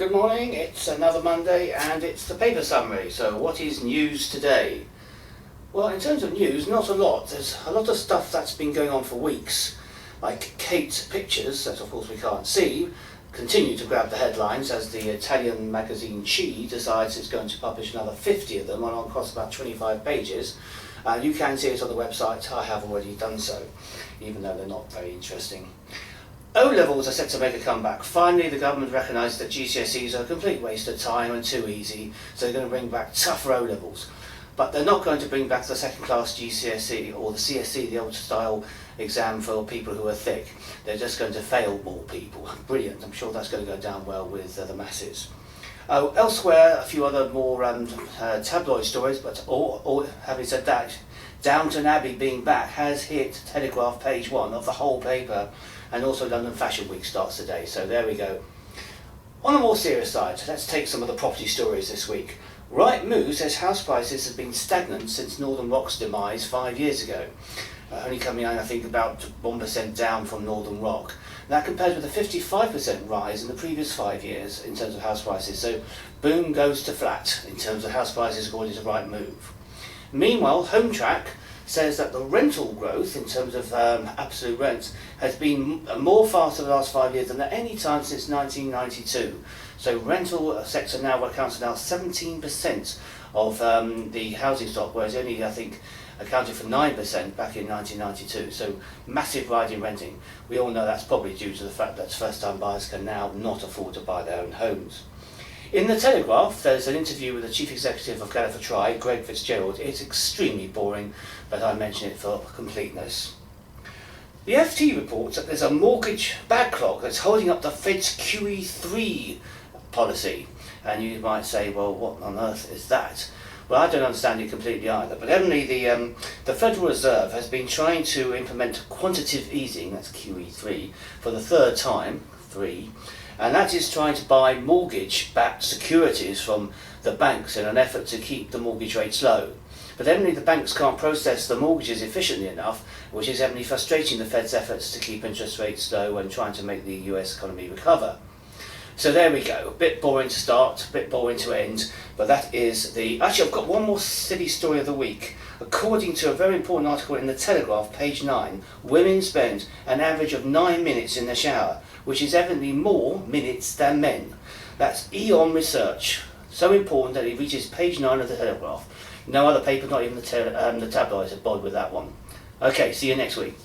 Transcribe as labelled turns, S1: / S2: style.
S1: Good morning, it's another Monday and it's the paper summary. So what is news today? Well, in terms of news, not a lot. There's a lot of stuff that's been going on for weeks, like Kate's pictures, that of course we can't see, continue to grab the headlines as the Italian magazine She decides it's going to publish another 50 of them on across about 25 pages. You can see it on the website. I have already done so, even though they're not very interesting. O-levels are set to make a comeback. Finally, the government recognises that GCSEs are a complete waste of time and too easy, so they're going to bring back tougher O-levels. But they're not going to bring back the second-class GCSE or the CSE, the old-style exam for people who are thick. They're just going to fail more people. Brilliant. I'm sure that's going to go down well with the masses. Elsewhere, a few other more tabloid stories, but having said that, Downton Abbey being back has hit Telegraph page 1 of the whole paper, and also London Fashion Week starts today, so there we go. On a more serious side, let's take some of the property stories this week. Rightmove says house prices have been stagnant since Northern Rock's demise 5 years ago, only coming in I think about 1% down from Northern Rock. That compares with a 55% rise in the previous 5 years in terms of house prices, so boom goes to flat in terms of house prices according to Rightmove. Meanwhile, HomeTrack says that the rental growth in terms of absolute rents has been more faster the last 5 years than at any time since 1992. So rental sector now accounts for 17% of the housing stock, whereas only I think accounted for 9% back in 1992. So massive rise in renting. We all know that's probably due to the fact that first-time buyers can now not afford to buy their own homes. In the Telegraph, there's an interview with the Chief Executive of Galliford Try, Greg Fitzgerald. It's extremely boring, but I mention it for completeness. The FT reports that there's a mortgage backlog that's holding up the Fed's QE3 policy. And you might say, well, what on earth is that? Well, I don't understand it completely either, but evidently the Federal Reserve has been trying to implement quantitative easing, that's QE3, for the third time, and that is trying to buy mortgage-backed securities from the banks in an effort to keep the mortgage rates low. But evidently the banks can't process the mortgages efficiently enough, which is evidently frustrating the Fed's efforts to keep interest rates low and trying to make the US economy recover. So there we go, a bit boring to start, a bit boring to end, but that is Actually, I've got one more silly story of the week. According to a very important article in the Telegraph, page 9, women spend an average of 9 minutes in the shower, which is evidently more minutes than men. That's Eon research, so important that it reaches page 9 of the Telegraph. No other paper, not even the tabloids, have bothered with that one. Okay, see you next week.